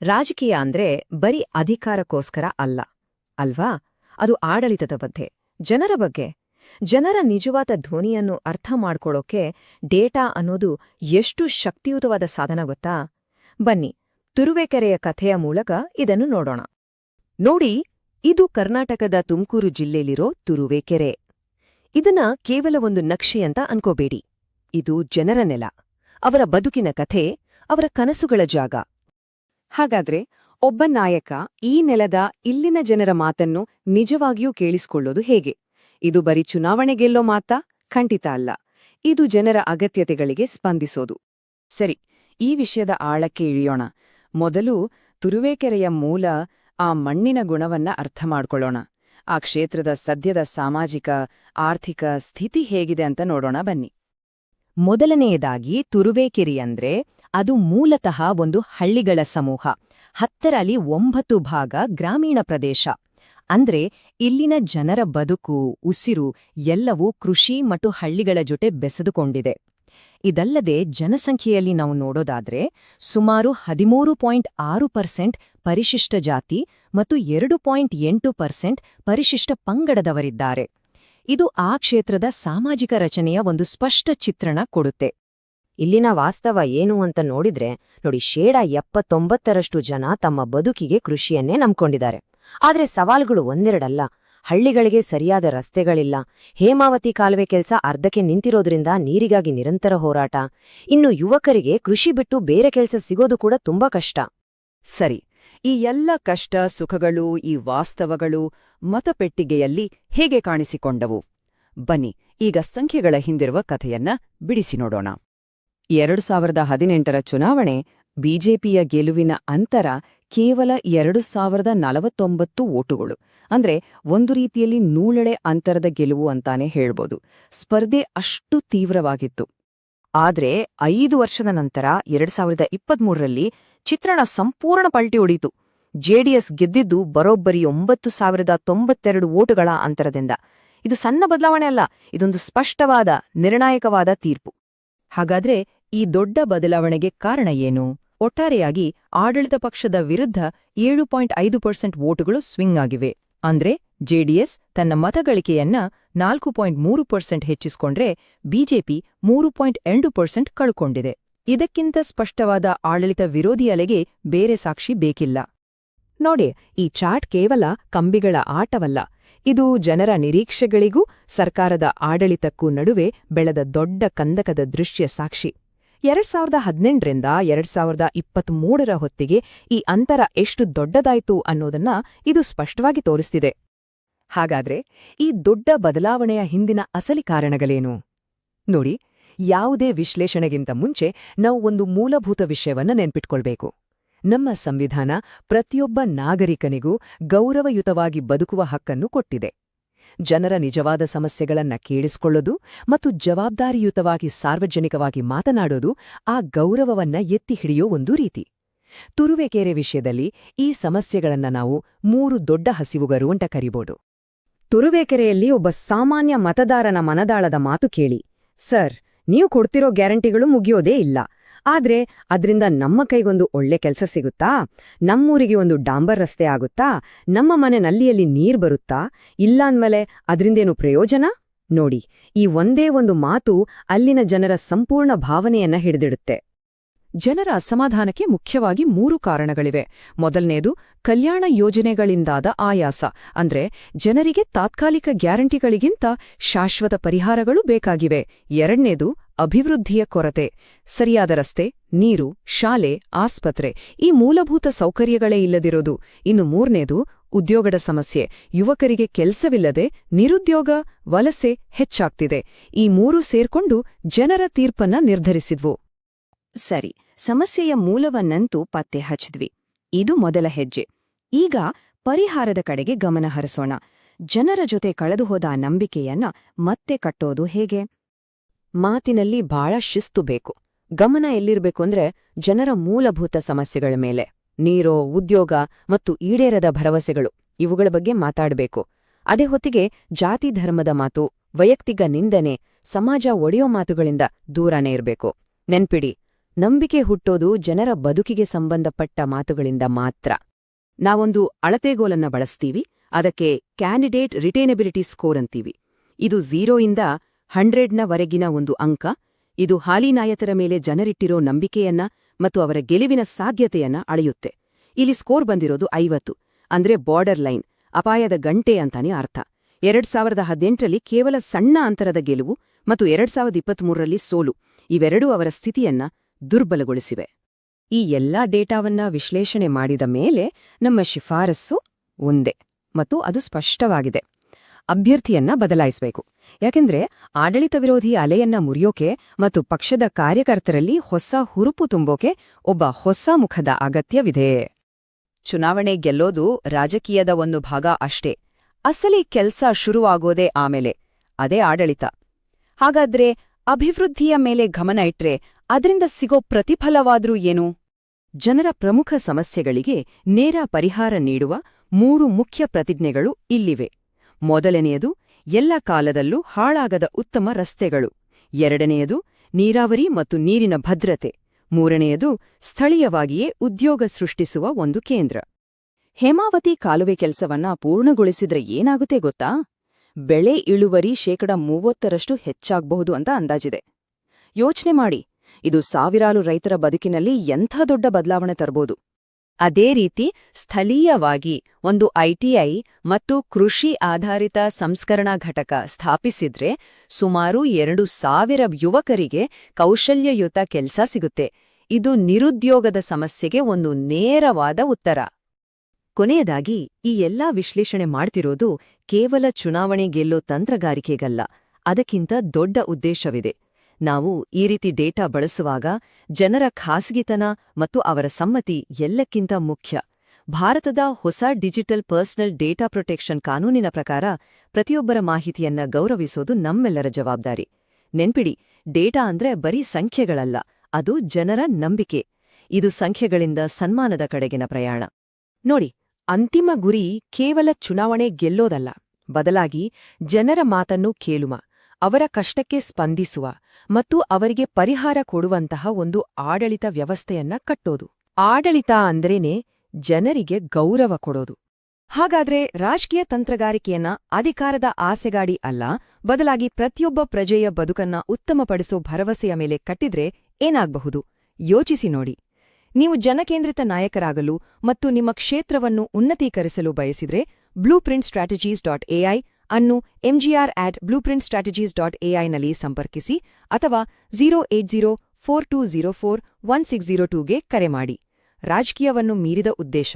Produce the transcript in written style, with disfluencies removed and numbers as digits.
ರಾಜಕೀಯ ಅಂದ್ರೆ ಬರೀ ಅಧಿಕಾರಕ್ಕೋಸ್ಕರ ಅಲ್ಲ ಅಲ್ವಾ? ಅದು ಆಡಳಿತದ ಬಗ್ಗೆ, ಜನರ ಬಗ್ಗೆ. ಜನರ ನಿಜವಾದ ಧ್ವನಿಯನ್ನು ಅರ್ಥ ಮಾಡ್ಕೊಳ್ಳೋಕೆ ಡೇಟಾ ಅನ್ನೋದು ಎಷ್ಟು ಶಕ್ತಿಯುತವಾದ ಸಾಧನ ಗೊತ್ತಾ? ಬನ್ನಿ, ತುರುವೇಕೆರೆಯ ಕಥೆಯ ಮೂಲಕ ಇದನ್ನು ನೋಡೋಣ. ನೋಡಿ, ಇದು ಕರ್ನಾಟಕದ ತುಮಕೂರು ಜಿಲ್ಲೆಯಲ್ಲಿರೋ ತುರುವೇಕೆರೆ. ಇದನ್ನ ಕೇವಲ ಒಂದು ನಕ್ಷೆ ಅಂತ ಅನ್ಕೋಬೇಡಿ. ಇದು ಜನರ ನೆಲ, ಅವರ ಬದುಕಿನ ಕಥೆ, ಅವರ ಕನಸುಗಳ ಜಾಗ. ಹಾಗಾದ್ರೆ ಒಬ್ಬ ನಾಯಕ ಈ ನೆಲದ ಇಲ್ಲಿನ ಜನರ ಮಾತನ್ನು ನಿಜವಾಗಿಯೂ ಕೇಳಿಸಿಕೊಳ್ಳೋದು ಹೇಗೆ? ಇದು ಬರೀ ಚುನಾವಣೆ ಗೆಲ್ಲೋ ಮಾತಾ? ಖಂಡಿತ ಅಲ್ಲ. ಇದು ಜನರ ಅಗತ್ಯತೆಗಳಿಗೆ ಸ್ಪಂದಿಸೋದು. ಸರಿ, ಈ ವಿಷಯದ ಆಳಕ್ಕೆ ಇಳಿಯೋಣ. ಮೊದಲು ತುರುವೇಕೆರೆಯ ಮೂಲ, ಆ ಮಣ್ಣಿನ ಗುಣವನ್ನ ಅರ್ಥ ಮಾಡ್ಕೊಳ್ಳೋಣ. ಆ ಕ್ಷೇತ್ರದ ಸದ್ಯದ ಸಾಮಾಜಿಕ, ಆರ್ಥಿಕ ಸ್ಥಿತಿ ಹೇಗಿದೆ ಅಂತ ನೋಡೋಣ ಬನ್ನಿ. ಮೊದಲನೆಯದಾಗಿ ತುರುವೇಕೆರೆಯಂದ್ರೆ ಅದು ಮೂಲತಃ ಒಂದು ಹಳ್ಳಿಗಳ ಸಮೂಹ. 10ರಲ್ಲಿ 9 ಭಾಗ ಗ್ರಾಮೀಣ ಪ್ರದೇಶ. ಅಂದ್ರೆ ಇಲ್ಲಿನ ಜನರ ಬದುಕು, ಉಸಿರು ಎಲ್ಲವೂ ಕೃಷಿ ಮತ್ತು ಹಳ್ಳಿಗಳ ಜೊತೆ ಬೆಸೆದುಕೊಂಡಿದೆ. ಇದಲ್ಲದೆ ಜನಸಂಖ್ಯೆಯಲ್ಲಿ ನಾವು ನೋಡೋದಾದ್ರೆ ಸುಮಾರು 13.6% ಪರಿಶಿಷ್ಟ ಜಾತಿ ಮತ್ತು 2.8% ಪರಿಶಿಷ್ಟ ಪಂಗಡದವರಿದ್ದಾರೆ. ಇದು ಆ ಕ್ಷೇತ್ರದ ಸಾಮಾಜಿಕ ರಚನೆಯ ಒಂದು ಸ್ಪಷ್ಟ ಚಿತ್ರಣ ಕೊಡುತ್ತೆ. ಇಲ್ಲಿನ ವಾಸ್ತವ ಏನು ಅಂತ ನೋಡಿದ್ರೆ ನೋಡಿ, 79% ಜನ ತಮ್ಮ ಬದುಕಿಗೆ ಕೃಷಿಯನ್ನೇ ನಂಬ್ಕೊಂಡಿದ್ದಾರೆ. ಆದ್ರೆ ಸವಾಲುಗಳು ಒಂದೆರಡಲ್ಲ. ಹಳ್ಳಿಗಳಿಗೆ ಸರಿಯಾದ ರಸ್ತೆಗಳಿಲ್ಲ, ಹೇಮಾವತಿ ಕಾಲುವೆ ಕೆಲಸ ಅರ್ಧಕ್ಕೆ ನಿಂತಿರೋದ್ರಿಂದ ನೀರಿಗಾಗಿ ನಿರಂತರ ಹೋರಾಟ, ಇನ್ನು ಯುವಕರಿಗೆ ಕೃಷಿ ಬಿಟ್ಟು ಬೇರೆ ಕೆಲಸ ಸಿಗೋದು ಕೂಡ ತುಂಬಾ ಕಷ್ಟ. ಸರಿ, ಈ ಎಲ್ಲ ಕಷ್ಟ ಸುಖಗಳು, ಈ ವಾಸ್ತವಗಳು ಮತಪೆಟ್ಟಿಗೆಯಲ್ಲಿ ಹೇಗೆ ಕಾಣಿಸಿಕೊಂಡವು? ಬನ್ನಿ, ಈಗ ಸಂಖ್ಯೆಗಳ ಹಿಂದಿರುವ ಕಥೆಯನ್ನ ಬಿಡಿಸಿ ನೋಡೋಣ. 2018ರ ಚುನಾವಣೆ, ಬಿಜೆಪಿಯ ಗೆಲುವಿನ ಅಂತರ ಕೇವಲ 2049 ವೋಟುಗಳು. ಅಂದ್ರೆ ಒಂದು ರೀತಿಯಲ್ಲಿ ನೂಳೆಳೆ ಅಂತರದ ಗೆಲುವು ಅಂತಾನೆ ಹೇಳ್ಬೋದು. ಸ್ಪರ್ಧೆ ಅಷ್ಟು ತೀವ್ರವಾಗಿತ್ತು. ಆದ್ರೆ 5 ವರ್ಷದ ನಂತರ 2023ರಲ್ಲಿ ಚಿತ್ರಣ ಸಂಪೂರ್ಣ ಪಲ್ಟಿ ಹೊಡೀತು. ಜೆಡಿಎಸ್ ಗೆದ್ದಿದ್ದು ಬರೋಬ್ಬರಿ 9,092 ವೋಟುಗಳ ಅಂತರದಿಂದ. ಇದು ಸಣ್ಣ ಬದಲಾವಣೆ ಅಲ್ಲ, ಇದೊಂದು ಸ್ಪಷ್ಟವಾದ, ನಿರ್ಣಾಯಕವಾದ ತೀರ್ಪು. ಹಾಗಾದ್ರೆ ಈ ದೊಡ್ಡ ಬದಲಾವಣೆಗೆ ಕಾರಣ ಏನು? ಒಟ್ಟಾರೆಯಾಗಿ ಆಡಳಿತ ಪಕ್ಷದ ವಿರುದ್ಧ 7.5% ವೋಟುಗಳು ಸ್ವಿಂಗ್ ಆಗಿವೆ. ಅಂದ್ರೆ ಜೆಡಿಎಸ್ ತನ್ನ ಮತಗಳಿಕೆಯನ್ನ 4.3% ಹೆಚ್ಚಿಸಿಕೊಂಡ್ರೆ ಬಿಜೆಪಿ 3.8% ಕಳ್ಕೊಂಡಿದೆ. ಇದಕ್ಕಿಂತ ಸ್ಪಷ್ಟವಾದ ಆಡಳಿತ ವಿರೋಧಿ ಅಲೆಗೆ ಬೇರೆ ಸಾಕ್ಷಿ ಬೇಕಿಲ್ಲ. ನೋಡಿ, ಈ ಚಾರ್ಟ್ ಕೇವಲ ಕಂಬಿಗಳ ಆಟವಲ್ಲ. ಇದು ಜನರ ನಿರೀಕ್ಷೆಗಳಿಗೂ ಸರ್ಕಾರದ ಆಡಳಿತಕ್ಕೂ ನಡುವೆ ಬೆಳೆದ ದೊಡ್ಡ ಕಂದಕದ ದೃಶ್ಯ ಸಾಕ್ಷಿ. 2018ರಿಂದ 2023ರ ಹೊತ್ತಿಗೆ ಈ ಅಂತರ ಎಷ್ಟು ದೊಡ್ಡದಾಯ್ತು ಅನ್ನೋದನ್ನ ಇದು ಸ್ಪಷ್ಟವಾಗಿ ತೋರಿಸ್ತಿದೆ. ಹಾಗಾದ್ರೆ ಈ ದೊಡ್ಡ ಬದಲಾವಣೆಯ ಹಿಂದಿನ ಅಸಲಿ ಕಾರಣಗಳೇನು? ನೋಡಿ, ಯಾವುದೇ ವಿಶ್ಲೇಷಣೆಗಿಂತ ಮುಂಚೆ ನಾವು ಒಂದು ಮೂಲಭೂತ ವಿಷಯವನ್ನ ನೆನ್ಪಿಟ್ಕೊಳ್ಬೇಕು. ನಮ್ಮ ಸಂವಿಧಾನ ಪ್ರತಿಯೊಬ್ಬ ನಾಗರಿಕನಿಗೂ ಗೌರವಯುತವಾಗಿ ಬದುಕುವ ಹಕ್ಕನ್ನು ಕೊಟ್ಟಿದೆ. ಜನರ ನಿಜವಾದ ಸಮಸ್ಯೆಗಳನ್ನ ಕೇಳಿಸಿಕೊಳ್ಳೋದು ಮತ್ತು ಜವಾಬ್ದಾರಿಯುತವಾಗಿ ಸಾರ್ವಜನಿಕವಾಗಿ ಮಾತನಾಡೋದು ಆ ಗೌರವವನ್ನ ಎತ್ತಿ ಹಿಡಿಯೋ ಒಂದು ರೀತಿ. ತುರುವೇಕೆರೆ ವಿಷಯದಲ್ಲಿ ಈ ಸಮಸ್ಯೆಗಳನ್ನ ನಾವು 3 ದೊಡ್ಡ ಹಸಿವುಗರು ಅಂತ ಕರಿಬೋದು. ತುರುವೇಕೆರೆಯಲ್ಲಿ ಒಬ್ಬ ಸಾಮಾನ್ಯ ಮತದಾರನ ಮನದಾಳದ ಮಾತು ಕೇಳಿ, ಸರ್, ನೀವು ಕೊಡ್ತಿರೋ ಗ್ಯಾರಂಟಿಗಳು ಮುಗಿಯೋದೇ ಇಲ್ಲ. ಆದ್ರೆ ಅದ್ರಿಂದ ನಮ್ಮ ಕೈಗೊಂದು ಒಳ್ಳೆ ಕೆಲಸ ಸಿಗುತ್ತಾ? ನಮ್ಮೂರಿಗೆ ಒಂದು ಡಾಂಬರ್ ರಸ್ತೆ ಆಗುತ್ತಾ? ನಮ್ಮ ಮನೆ ನಲ್ಲಿಯಲ್ಲಿ ನೀರ್ ಬರುತ್ತಾ? ಇಲ್ಲಾಂದ್ಮೇಲೆ ಅದ್ರಿಂದೇನು ಪ್ರಯೋಜನ? ನೋಡಿ, ಈ ಒಂದೇ ಒಂದು ಮಾತು ಅಲ್ಲಿನ ಜನರ ಸಂಪೂರ್ಣ ಭಾವನೆಯನ್ನ ಹಿಡಿದಿಡುತ್ತೆ. ಜನರ ಅಸಮಾಧಾನಕ್ಕೆ ಮುಖ್ಯವಾಗಿ 3 ಕಾರಣಗಳಿವೆ. ಮೊದಲನೇದು ಕಲ್ಯಾಣ ಯೋಜನೆಗಳಿಂದಾದ ಆಯಾಸ. ಅಂದ್ರೆ ಜನರಿಗೆ ತಾತ್ಕಾಲಿಕ ಗ್ಯಾರಂಟಿಗಳಿಗಿಂತ ಶಾಶ್ವತ ಪರಿಹಾರಗಳು ಬೇಕಾಗಿವೆ. ಎರಡನೇದು ಅಭಿವೃದ್ಧಿಯ ಕೊರತೆ. ಸರಿಯಾದ ರಸ್ತೆ, ನೀರು, ಶಾಲೆ, ಆಸ್ಪತ್ರೆ, ಈ ಮೂಲಭೂತ ಸೌಕರ್ಯಗಳೇ ಇಲ್ಲದಿರೋದು. ಇನ್ನು ಮೂರನೇದು ಉದ್ಯೋಗದ ಸಮಸ್ಯೆ. ಯುವಕರಿಗೆ ಕೆಲಸವಿಲ್ಲದೆ ನಿರುದ್ಯೋಗ, ವಲಸೆ ಹೆಚ್ಚಾಗ್ತಿದೆ. ಈ 3 ಸೇರ್ಕೊಂಡು ಜನರ ತೀರ್ಪನ್ನ ನಿರ್ಧರಿಸಿದ್ವು. ಸರಿ, ಸಮಸ್ಯೆಯ ಮೂಲವನ್ನಂತೂ ಪತ್ತೆ ಹಚ್ಚಿದ್ವಿ. ಇದು ಮೊದಲ ಹೆಜ್ಜೆ. ಈಗ ಪರಿಹಾರದ ಕಡೆಗೆ ಗಮನ ಹರಿಸೋಣ. ಜನರ ಜೊತೆ ಕಳೆದುಹೋದ ನಂಬಿಕೆಯನ್ನ ಮತ್ತೆ ಕಟ್ಟೋದು ಹೇಗೆ? ಮಾತಿನಲ್ಲಿ ಬಹಳ ಶಿಸ್ತು ಬೇಕು. ಗಮನ ಎಲ್ಲಿರ್ಬೇಕು ಅಂದ್ರೆ ಜನರ ಮೂಲಭೂತ ಸಮಸ್ಯೆಗಳ ಮೇಲೆ. ನೀರು, ಉದ್ಯೋಗ ಮತ್ತು ಈಡೇರದ ಭರವಸೆಗಳು, ಇವುಗಳ ಬಗ್ಗೆ ಮಾತಾಡಬೇಕು. ಅದೇ ಹೊತ್ತಿಗೆ ಜಾತಿ ಧರ್ಮದ ಮಾತು, ವೈಯಕ್ತಿಕ ನಿಂದನೆ, ಸಮಾಜ ಒಡೆಯೋ ಮಾತುಗಳಿಂದ ದೂರನೇ ಇರಬೇಕು. ನೆನ್ಪಿಡಿ, ನಂಬಿಕೆ ಹುಟ್ಟೋದು ಜನರ ಬದುಕಿಗೆ ಸಂಬಂಧಪಟ್ಟ ಮಾತುಗಳಿಂದ ಮಾತ್ರ. ನಾವೊಂದು ಅಳತೆಗೋಲನ್ನ ಬಳಸ್ತೀವಿ, ಅದಕ್ಕೆ ಕ್ಯಾಂಡಿಡೇಟ್ ರಿಟೇನಬಿಲಿಟಿ ಸ್ಕೋರ್ ಅಂತೀವಿ. ಇದು 0ಯಿಂದ 100ನ ವರೆಗಿನ ಒಂದು ಅಂಕ. ಇದು ಹಾಲಿ ನಾಯಕರ ಮೇಲೆ ಜನರಿಟ್ಟಿರೋ ನಂಬಿಕೆಯನ್ನ ಮತ್ತು ಅವರ ಗೆಲುವಿನ ಸಾಧ್ಯತೆಯನ್ನ ಅಳೆಯುತ್ತೆ. ಇಲ್ಲಿ ಸ್ಕೋರ್ ಬಂದಿರೋದು 50, ಅಂದ್ರೆ ಬಾರ್ಡರ್ ಲೈನ್, ಅಪಾಯದ ಗಂಟೆ ಅಂತಾನೆ ಅರ್ಥ. 2018ರಲ್ಲಿ ಕೇವಲ ಸಣ್ಣ ಅಂತರದ ಗೆಲುವು ಮತ್ತು 2023ರಲ್ಲಿ ಸೋಲು, ಇವೆರಡೂ ಅವರ ಸ್ಥಿತಿಯನ್ನ ದುರ್ಬಲಗೊಳಿಸಿವೆ. ಈ ಎಲ್ಲಾ ಡೇಟಾವನ್ನ ವಿಶ್ಲೇಷಣೆ ಮಾಡಿದ ಮೇಲೆ ನಮ್ಮ ಶಿಫಾರಸ್ಸು ಒಂದೇ, ಮತ್ತು ಅದು ಸ್ಪಷ್ಟವಾಗಿದೆ: ಅಭ್ಯರ್ಥಿಯನ್ನ ಬದಲಾಯಿಸಬೇಕು. ಯಾಕೆಂದ್ರೆ ಆಡಳಿತ ವಿರೋಧಿ ಅಲೆಯನ್ನ ಮುರಿಯೋಕೆ ಮತ್ತು ಪಕ್ಷದ ಕಾರ್ಯಕರ್ತರಲ್ಲಿ ಹೊಸ ಹುರುಪು ತುಂಬೋಕೆ ಒಬ್ಬ ಹೊಸ ಮುಖದ ಅಗತ್ಯವಿದೆ. ಚುನಾವಣೆ ಗೆಲ್ಲೋದು ರಾಜಕೀಯದ ಒಂದು ಭಾಗ ಅಷ್ಟೇ. ಅಸಲಿ ಕೆಲ್ಸ ಶುರುವಾಗೋದೇ ಆಮೇಲೆ, ಅದೇ ಆಡಳಿತ. ಹಾಗಾದ್ರೆ ಅಭಿವೃದ್ಧಿಯ ಮೇಲೆ ಗಮನ ಇಟ್ರೆ ಅದರಿಂದ ಸಿಗೋ ಪ್ರತಿಫಲವಾದ್ರೂ ಏನು? ಜನರ ಪ್ರಮುಖ ಸಮಸ್ಯೆಗಳಿಗೆ ನೇರ ಪರಿಹಾರ ನೀಡುವ 3 ಮುಖ್ಯ ಪ್ರತಿಜ್ಞೆಗಳು ಇಲ್ಲಿವೆ. ಮೊದಲನೆಯದು, ಎಲ್ಲ ಕಾಲದಲ್ಲೂ ಹಾಳಾಗದ ಉತ್ತಮ ರಸ್ತೆಗಳು. ಎರಡನೆಯದು, ನೀರಾವರಿ ಮತ್ತು ನೀರಿನ ಭದ್ರತೆ. ಮೂರನೆಯದು, ಸ್ಥಳೀಯವಾಗಿಯೇ ಉದ್ಯೋಗ ಸೃಷ್ಟಿಸುವ ಒಂದು ಕೇಂದ್ರ. ಹೇಮಾವತಿ ಕಾಲುವೆ ಕೆಲಸವನ್ನ ಪೂರ್ಣಗೊಳಿಸಿದ್ರೆ ಏನಾಗುತ್ತೆ ಗೊತ್ತಾ? ಬೆಳೆ ಇಳುವರಿ 30% ಹೆಚ್ಚಾಗಬಹುದು ಅಂತ ಅಂದಾಜಿದೆ. ಯೋಚನೆ ಮಾಡಿ, ಇದು ಸಾವಿರಾರು ರೈತರ ಬದುಕಿನಲ್ಲಿ ಎಂಥ ದೊಡ್ಡ ಬದಲಾವಣೆ ತರಬಹುದು. ಅದೇ ರೀತಿ ಸ್ಥಳೀಯವಾಗಿ ಒಂದು ಐಟಿಐ ಮತ್ತು ಕೃಷಿ ಆಧಾರಿತ ಸಂಸ್ಕರಣಾ ಘಟಕ ಸ್ಥಾಪಿಸಿದ್ರೆ ಸುಮಾರು 2,000 ಯುವಕರಿಗೆ ಕೌಶಲ್ಯಯುತ ಕೆಲಸ ಸಿಗುತ್ತೆ. ಇದು ನಿರುದ್ಯೋಗದ ಸಮಸ್ಯೆಗೆ ಒಂದು ನೇರವಾದ ಉತ್ತರ. ಕೊನೆಯದಾಗಿ, ಈ ಎಲ್ಲಾ ವಿಶ್ಲೇಷಣೆ ಮಾಡ್ತಿರೋದು ಕೇವಲ ಚುನಾವಣೆ ಗೆಲ್ಲೋ ತಂತ್ರಗಾರಿಕೆಗಲ್ಲ, ಅದಕ್ಕಿಂತ ದೊಡ್ಡ ಉದ್ದೇಶವಿದೆ. ನಾವು ಈ ರೀತಿ ಡೇಟಾ ಬಳಸುವಾಗ ಜನರ ಖಾಸಗಿತನ ಮತ್ತು ಅವರ ಸಮ್ಮತಿ ಎಲ್ಲಕ್ಕಿಂತ ಮುಖ್ಯ. ಭಾರತದ ಹೊಸ ಡಿಜಿಟಲ್ ಪರ್ಸನಲ್ ಡೇಟಾ ಪ್ರೊಟೆಕ್ಷನ್ ಕಾನೂನಿನ ಪ್ರಕಾರ ಪ್ರತಿಯೊಬ್ಬರ ಮಾಹಿತಿಯನ್ನ ಗೌರವಿಸೋದು ನಮ್ಮೆಲ್ಲರ ಜವಾಬ್ದಾರಿ. ನೆನ್ಪಿಡಿ, ಡೇಟಾ ಅಂದ್ರೆ ಬರೀ ಸಂಖ್ಯೆಗಳಲ್ಲ, ಅದು ಜನರ ನಂಬಿಕೆ. ಇದು ಸಂಖ್ಯೆಗಳಿಂದ ಸನ್ಮಾನದ ಕಡೆಗಿನ ಪ್ರಯಾಣ. ನೋಡಿ, ಅಂತಿಮ ಗುರಿ ಕೇವಲ ಚುನಾವಣೆ ಗೆಲ್ಲೋದಲ್ಲ, ಬದಲಾಗಿ ಜನರ ಮಾತನ್ನು ಕೇಳುವ, ಅವರ ಕಷ್ಟಕ್ಕೆ ಸ್ಪಂದಿಸುವ ಮತ್ತು ಅವರಿಗೆ ಪರಿಹಾರ ಕೊಡುವಂತಹ ಒಂದು ಆಡಳಿತ ವ್ಯವಸ್ಥೆಯನ್ನ ಕಟ್ಟೋದು. ಆಡಳಿತ ಅಂದ್ರೇನೆ ಜನರಿಗೆ ಗೌರವ ಕೊಡೋದು. ಹಾಗಾದ್ರೆ ರಾಜಕೀಯ ತಂತ್ರಗಾರಿಕೆಯನ್ನ ಅಧಿಕಾರದ ಆಸೆಗಾಡಿ ಅಲ್ಲ, ಬದಲಾಗಿ ಪ್ರತಿಯೊಬ್ಬ ಪ್ರಜೆಯ ಬದುಕನ್ನ ಉತ್ತಮಪಡಿಸೋ ಭರವಸೆಯ ಮೇಲೆ ಕಟ್ಟಿದ್ರೆ ಏನಾಗಬಹುದು? ಯೋಚಿಸಿ ನೋಡಿ. ನೀವು ಜನಕೇಂದ್ರಿತ ನಾಯಕರಾಗಲು ಮತ್ತು ನಿಮ್ಮ ಕ್ಷೇತ್ರವನ್ನು ಉನ್ನತೀಕರಿಸಲು ಬಯಸಿದ್ರೆ blueprintstrategies.ai ಅನ್ನು mgr@blueprintstrategies.ai ನಲ್ಲಿ ಸಂಪರ್ಕಿಸಿ ಅಥವಾ 08042041602ಗೆ ಕರೆ ಮಾಡಿ. ರಾಜಕೀಯವನ್ನು ಮೀರಿದ ಉದ್ದೇಶ